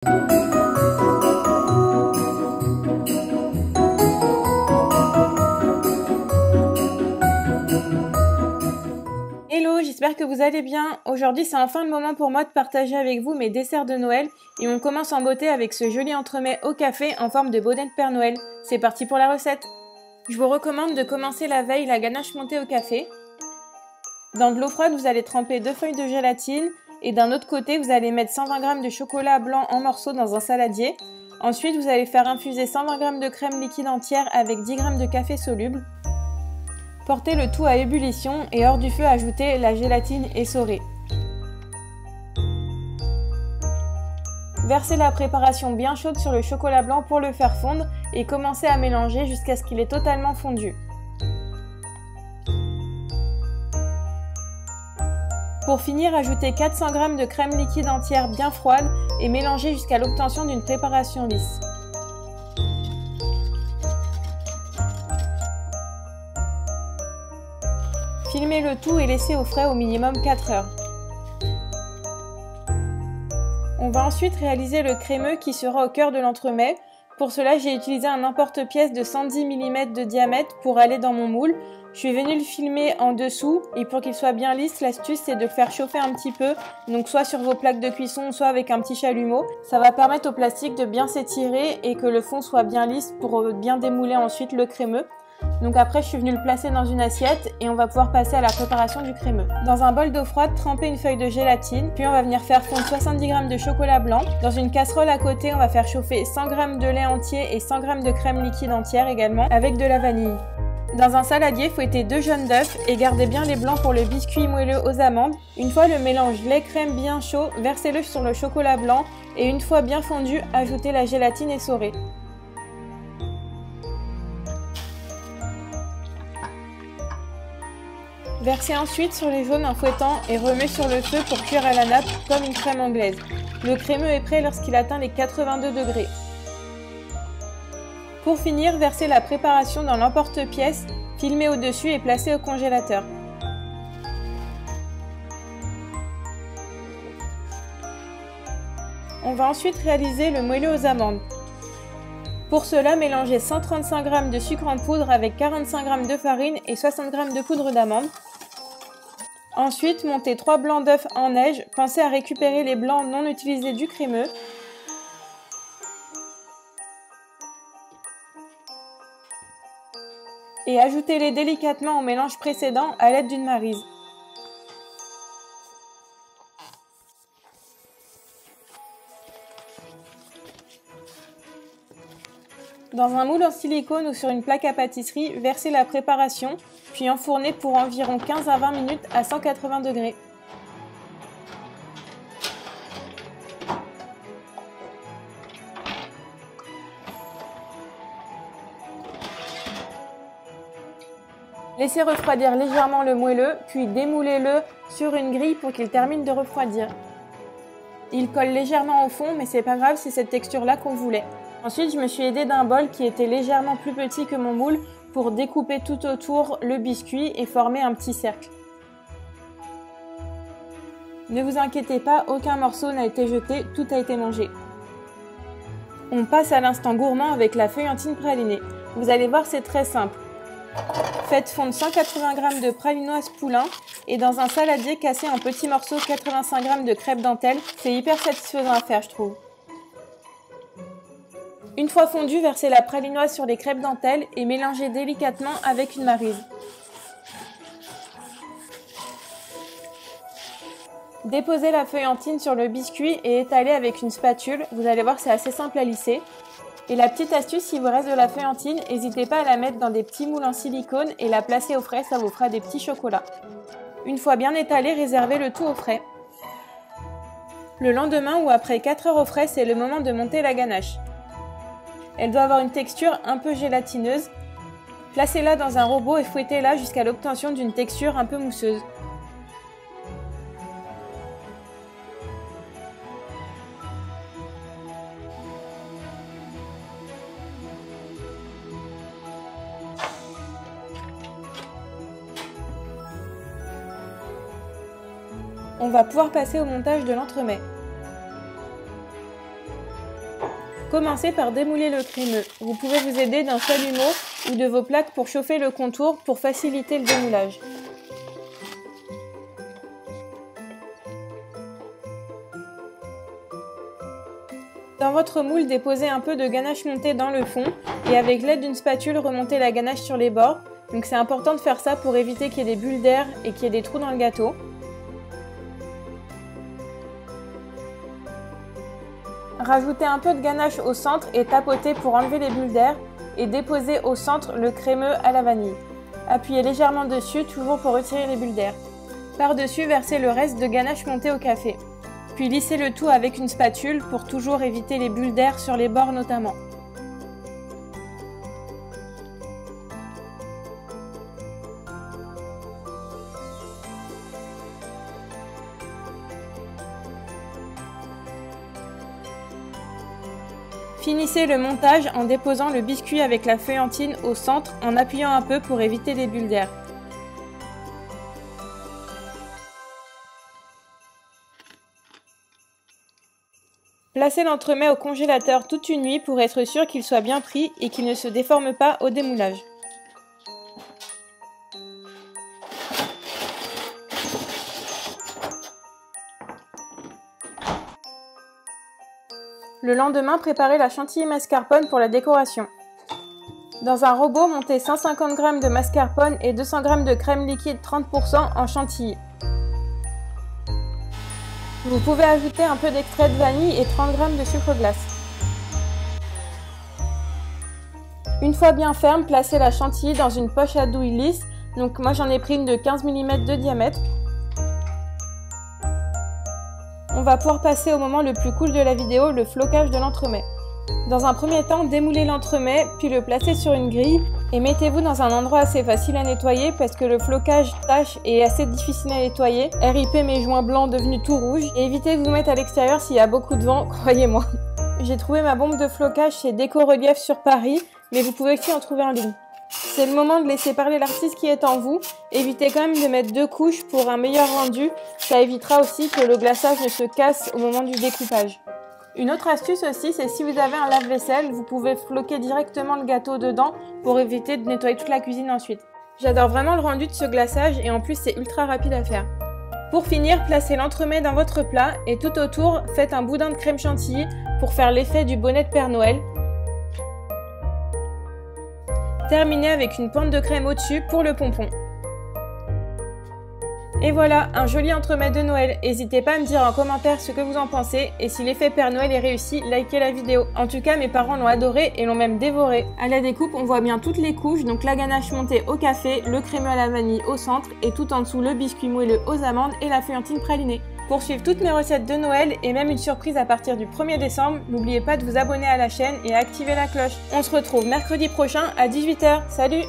Hello, j'espère que vous allez bien. Aujourd'hui, c'est enfin le moment pour moi de partager avec vous mes desserts de Noël et on commence en beauté avec ce joli entremets au café en forme de bonnet de Père Noël. C'est parti pour la recette. Je vous recommande de commencer la veille la ganache montée au café. Dans de l'eau froide, vous allez tremper 2 feuilles de gélatine et d'un autre côté, vous allez mettre 120 g de chocolat blanc en morceaux dans un saladier. Ensuite, vous allez faire infuser 120 g de crème liquide entière avec 10 g de café soluble. Portez le tout à ébullition et hors du feu, ajoutez la gélatine essorée. Versez la préparation bien chaude sur le chocolat blanc pour le faire fondre et commencez à mélanger jusqu'à ce qu'il ait totalement fondu. Pour finir, ajoutez 400 g de crème liquide entière bien froide et mélangez jusqu'à l'obtention d'une préparation lisse. Filmez le tout et laissez au frais au minimum 4 heures. On va ensuite réaliser le crémeux qui sera au cœur de l'entremets. Pour cela, j'ai utilisé un emporte-pièce de 110 mm de diamètre pour aller dans mon moule. Je suis venue le filmer en dessous et pour qu'il soit bien lisse, l'astuce c'est de le faire chauffer un petit peu, donc soit sur vos plaques de cuisson, soit avec un petit chalumeau. Ça va permettre au plastique de bien s'étirer et que le fond soit bien lisse pour bien démouler ensuite le crémeux. Donc après, je suis venue le placer dans une assiette et on va pouvoir passer à la préparation du crémeux. Dans un bol d'eau froide, trempez une feuille de gélatine, puis on va venir faire fondre 70 g de chocolat blanc. Dans une casserole à côté, on va faire chauffer 100 g de lait entier et 100 g de crème liquide entière également, avec de la vanille. Dans un saladier, fouettez 2 jaunes d'œufs et gardez bien les blancs pour le biscuit moelleux aux amandes. Une fois le mélange lait-crème bien chaud, versez-le sur le chocolat blanc et une fois bien fondu, ajoutez la gélatine essorée. Versez ensuite sur les jaunes en fouettant et remuez sur le feu pour cuire à la nappe comme une crème anglaise. Le crémeux est prêt lorsqu'il atteint les 82 degrés. Pour finir, versez la préparation dans l'emporte-pièce, filmez au-dessus et placez au congélateur. On va ensuite réaliser le moelleux aux amandes. Pour cela, mélangez 135 g de sucre en poudre avec 45 g de farine et 60 g de poudre d'amande. Ensuite, montez 3 blancs d'œufs en neige. Pensez à récupérer les blancs non utilisés du crémeux. Et ajoutez-les délicatement au mélange précédent à l'aide d'une maryse. Dans un moule en silicone ou sur une plaque à pâtisserie, versez la préparation, puis enfournez pour environ 15 à 20 minutes à 180 degrés. Laissez refroidir légèrement le moelleux, puis démoulez-le sur une grille pour qu'il termine de refroidir. Il colle légèrement au fond, mais c'est pas grave, c'est cette texture-là qu'on voulait. Ensuite, je me suis aidée d'un bol qui était légèrement plus petit que mon moule pour découper tout autour le biscuit et former un petit cercle. Ne vous inquiétez pas, aucun morceau n'a été jeté, tout a été mangé. On passe à l'instant gourmand avec la feuillantine pralinée. Vous allez voir, c'est très simple. Faites fondre 180 g de pralinoise poulain et dans un saladier, cassez en petits morceaux 85 g de crêpe dentelle. C'est hyper satisfaisant à faire, je trouve. Une fois fondu, versez la pralinoise sur les crêpes dentelles et mélangez délicatement avec une maryse. Déposez la feuillantine sur le biscuit et étalez avec une spatule. Vous allez voir, c'est assez simple à lisser. Et la petite astuce, s'il vous reste de la feuillantine, n'hésitez pas à la mettre dans des petits moules en silicone et la placer au frais, ça vous fera des petits chocolats. Une fois bien étalé, réservez le tout au frais. Le lendemain ou après 4 heures au frais, c'est le moment de monter la ganache. Elle doit avoir une texture un peu gélatineuse. Placez-la dans un robot et fouettez-la jusqu'à l'obtention d'une texture un peu mousseuse. On va pouvoir passer au montage de l'entremets. Commencez par démouler le crémeux. Vous pouvez vous aider d'un chalumeau ou de vos plaques pour chauffer le contour pour faciliter le démoulage. Dans votre moule, déposez un peu de ganache montée dans le fond et avec l'aide d'une spatule, remontez la ganache sur les bords. Donc c'est important de faire ça pour éviter qu'il y ait des bulles d'air et qu'il y ait des trous dans le gâteau. Rajoutez un peu de ganache au centre et tapotez pour enlever les bulles d'air et déposez au centre le crémeux à la vanille. Appuyez légèrement dessus, toujours pour retirer les bulles d'air. Par-dessus, versez le reste de ganache montée au café. Puis lissez le tout avec une spatule pour toujours éviter les bulles d'air sur les bords notamment. Finissez le montage en déposant le biscuit avec la feuillantine au centre en appuyant un peu pour éviter les bulles d'air. Placez l'entremets au congélateur toute une nuit pour être sûr qu'il soit bien pris et qu'il ne se déforme pas au démoulage. Le lendemain, préparez la chantilly mascarpone pour la décoration. Dans un robot, montez 150 g de mascarpone et 200 g de crème liquide 30% en chantilly. Vous pouvez ajouter un peu d'extrait de vanille et 30 g de sucre glace. Une fois bien ferme, placez la chantilly dans une poche à douille lisse. Donc moi j'en ai pris une de 15 mm de diamètre. On va pouvoir passer au moment le plus cool de la vidéo, le flocage de l'entremet. Dans un premier temps, démoulez l'entremet, puis le placez sur une grille et mettez-vous dans un endroit assez facile à nettoyer parce que le flocage tâche et est assez difficile à nettoyer. RIP mes joints blancs devenus tout rouges et évitez de vous mettre à l'extérieur s'il y a beaucoup de vent, croyez-moi. J'ai trouvé ma bombe de flocage chez Déco Relief sur Paris, mais vous pouvez aussi en trouver en ligne. C'est le moment de laisser parler l'artiste qui est en vous. Évitez quand même de mettre 2 couches pour un meilleur rendu. Ça évitera aussi que le glaçage ne se casse au moment du découpage. Une autre astuce aussi, c'est si vous avez un lave-vaisselle, vous pouvez floquer directement le gâteau dedans pour éviter de nettoyer toute la cuisine ensuite. J'adore vraiment le rendu de ce glaçage et en plus c'est ultra rapide à faire. Pour finir, placez l'entremet dans votre plat et tout autour, faites un boudin de crème chantilly pour faire l'effet du bonnet de Père Noël. Terminez avec une pointe de crème au-dessus pour le pompon. Et voilà, un joli entremets de Noël. N'hésitez pas à me dire en commentaire ce que vous en pensez et si l'effet Père Noël est réussi, likez la vidéo. En tout cas, mes parents l'ont adoré et l'ont même dévoré. À la découpe, on voit bien toutes les couches, donc la ganache montée au café, le crémeux à la vanille au centre et tout en dessous le biscuit moelleux aux amandes et la feuillantine pralinée. Pour suivre toutes mes recettes de Noël et même une surprise à partir du 1er décembre, n'oubliez pas de vous abonner à la chaîne et activer la cloche. On se retrouve mercredi prochain à 18 h. Salut!